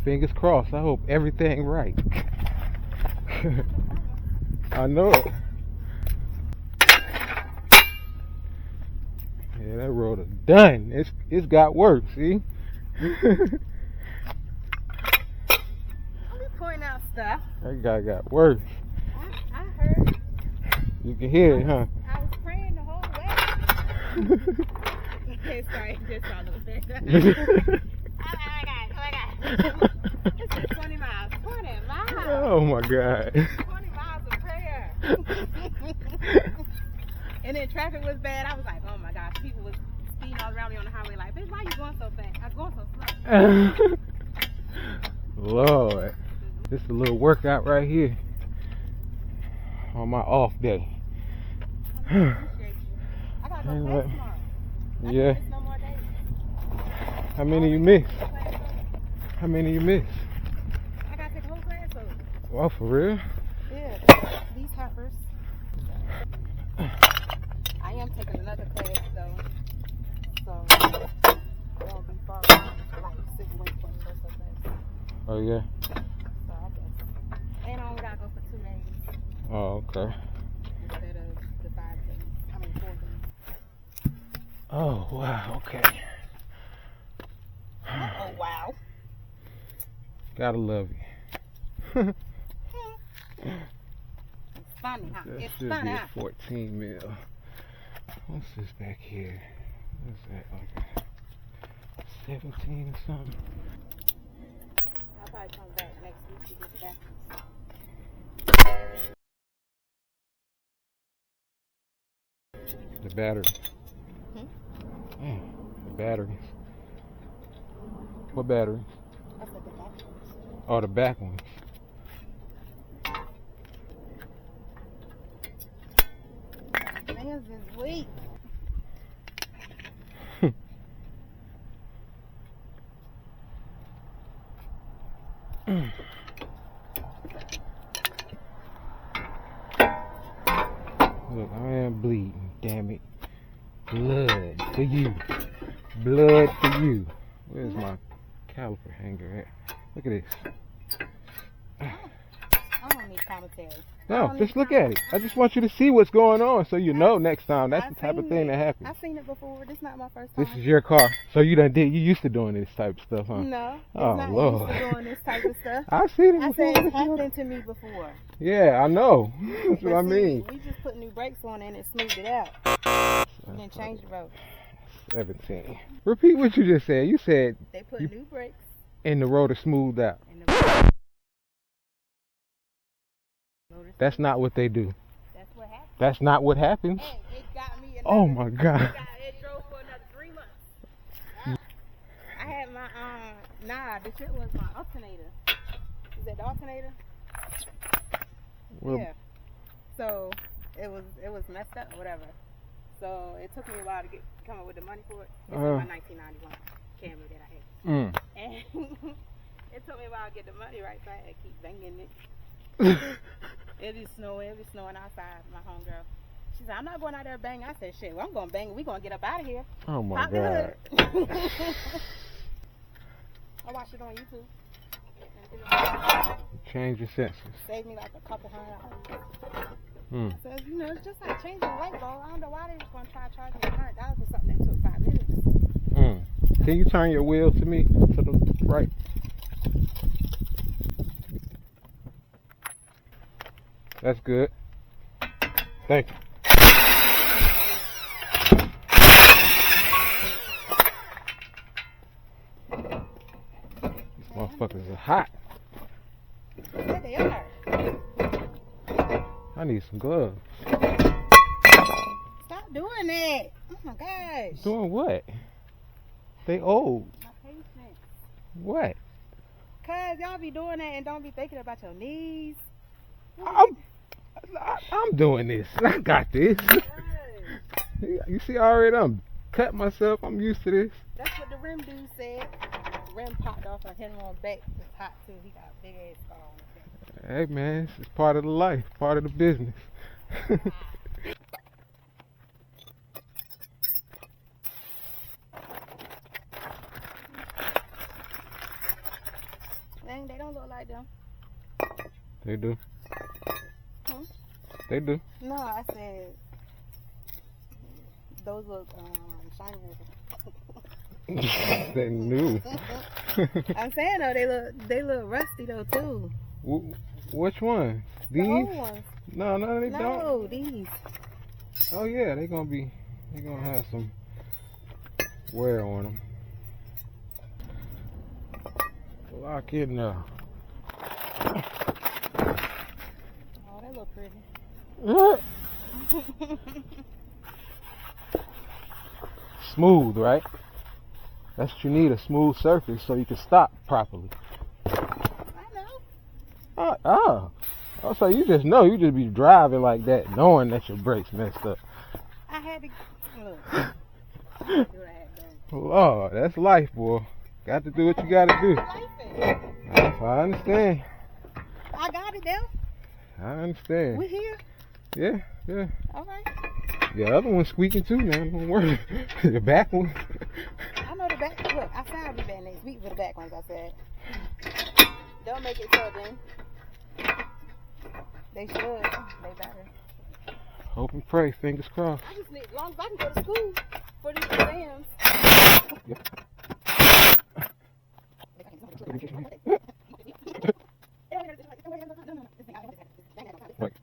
Fingers crossed. I hope everything right. I know it. Yeah, that road is done. It's got work, see? I'm just pointing out stuff. That guy got work. I heard. You can hear it, huh? I was praying the whole way. Okay, sorry, just a little bit. Oh my God. It's been 20 miles. 20 miles. Oh my God. 20 miles of prayer. And then traffic was bad. I was like, oh my gosh, people was speeding all around me on the highway like, bitch, why you going so fast? I was going so slow. Lord. This is a little workout right here on my off day. I appreciate you. I gotta go class tomorrow. Yeah. There's no more days. How many you miss? How many you miss? I gotta take a whole class over. Well, for real? Yeah, these heifers. I am taking another class though, so it won't be far like 6 weeks for the first class. Oh yeah. So I guess, and I only gotta go for 2 days Oh okay. instead of the 5 days. I mean 4 days. Oh wow. Okay. Oh wow. Gotta love you. It's funny, huh? That It's should funny, be a huh? 14 mil. What's this back here? What's that? Like 17 or something? I'll probably come back next week to get the batteries. The batteries. The batteries. What batteries? I said the batteries. Oh, the back ones. Man's is weak. Look, I am bleeding, damn it. Blood for you. Blood for you. Where's my caliper hanger at? Look at this. I don't need commentary. No, just look at it. I just want you to see what's going on so you know next time. That's I've the type of seen thing it. that happens. I've seen it before. This is not my first time. This is your car. So you used to doing this type of stuff, huh? No, it's Oh, not Lord. used to doing this type of stuff. I've seen it I before. said it's happened to me before. Yeah, I know. That's what I But see, mean. we just put new brakes on it and it smoothed it out. And then changed the road. 17. Repeat what you just said. You said They put new brakes and the road is smoothed out. in the road. That's not what they do. That's what happened. That's not what happens. Hey, it got me Oh my God. It drove for another 3 months. I had my nah, this shit was my alternator. Is that the alternator? Well, Yeah. So it was messed up or whatever. So it took me a while to come up with the money for it. This was my 1991 Camry that I had. And it took me a while to get the money right, so I had to keep banging it. It be snowing outside, my homegirl. She said, I'm not going out there banging. I said, shit, well, I'm going to bang it. We going to get up out of here. Oh my Pop the God. hood. I watched it on YouTube. Change your senses. Saved me like a couple $100. So, you know, it's just like changing a light bulb. I don't know why they was going to try charging me $100 for something that took 5 minutes. Can you turn your wheel to me, to the right? That's good. Thank you. These motherfuckers are hot. Yeah, they are. I need some gloves. Stop doing that. Oh my gosh. Doing what? They old. My patience. What? Cause y'all be doing that and don't be thinking about your knees. I'm doing this. I got this. You see, I already done cut myself. I'm used to this. That's what the rim dude said. The rim popped off and hit him on the back. It's hot too. He got a big ass scar on his back. Hey man, this is part of the life, part of the business. look like them. They do. Hmm? They do. No, I said those look shiny. They new. I'm saying though, they look rusty though too. Which one? The These? old ones. No, they don't. No, these. Oh yeah, they gonna have some wear on them. Lock in now. Oh, they look pretty. Smooth, right? That's what you need, a smooth surface so you can stop properly. I know. Oh, so you just know, you just be driving like that, knowing that your brakes messed up. I had to look. I had to do what I had done. Lord, that's life, boy. Got to do what you gotta do. I understand. I got it now. I understand. We here. Yeah. All right. The other one's squeaking too now, don't worry. The back one. I know the back. Look, I said I'll be back next week for the back ones. I said. Don't make it so then. They should. They better. Hope and pray, fingers crossed. I just need, as long as I can go to school for these exams. Yep. Right.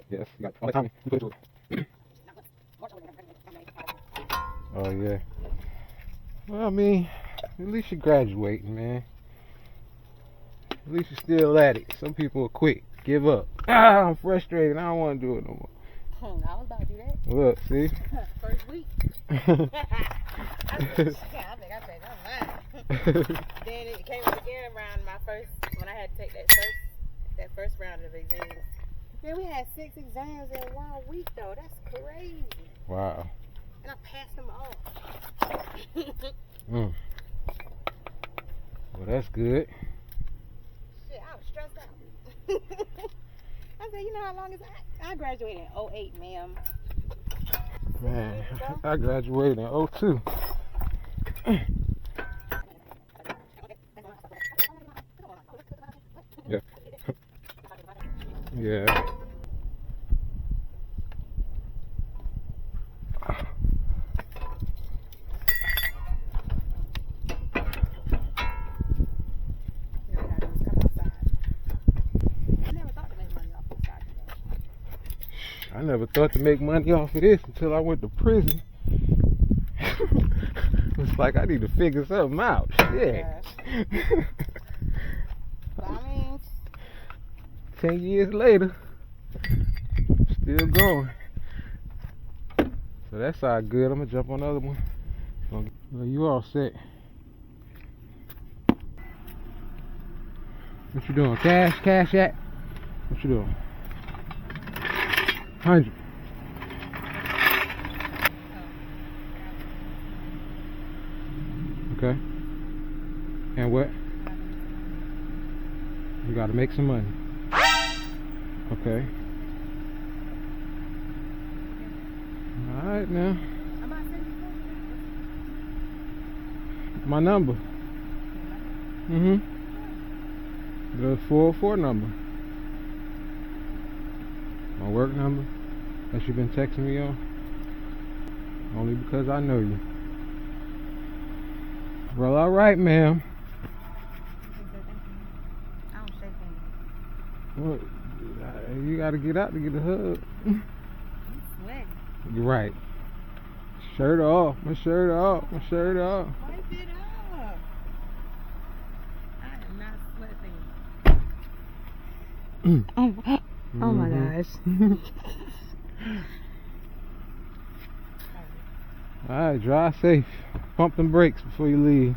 Yes, you got all the time. You put it to it. Oh yeah. Well, I mean, at least you're graduating, man. At least you're still at it. Some people will quit, give up. I'm frustrated. I don't want to do it no more. I was about to do that. Look, see? First week. I think I'm lying. Then it came up again around when I had to take that first round of exams. Man, we had 6 exams in 1 week though. That's crazy. Wow. And I passed them all. Well, that's good. Shit, I was stressed out. I said, you know how long is that? I graduated in 08, ma'am. Man, I graduated in 02. Yeah. Yeah. I never thought to make money off of this until I went to prison. It's like I need to figure something out. Shit. I mean, 10 years later, still going. So that's all good. I'm gonna jump on the other one. Well, you all set. What you doing? Cash at? What you doing? 100. Okay. And what? You gotta make some money. Okay. Alright now. My number. The 404 number. My work number that you've been texting me on. Only because I know you. Well, alright, ma'am. I don't shake hands. Well, you gotta get out to get a hug. I'm sweating. You're right. Shirt off. My shirt off. My shirt off. Wipe it off. I am not sweating. Oh my gosh. Alright, drive safe. Pump them brakes before you leave.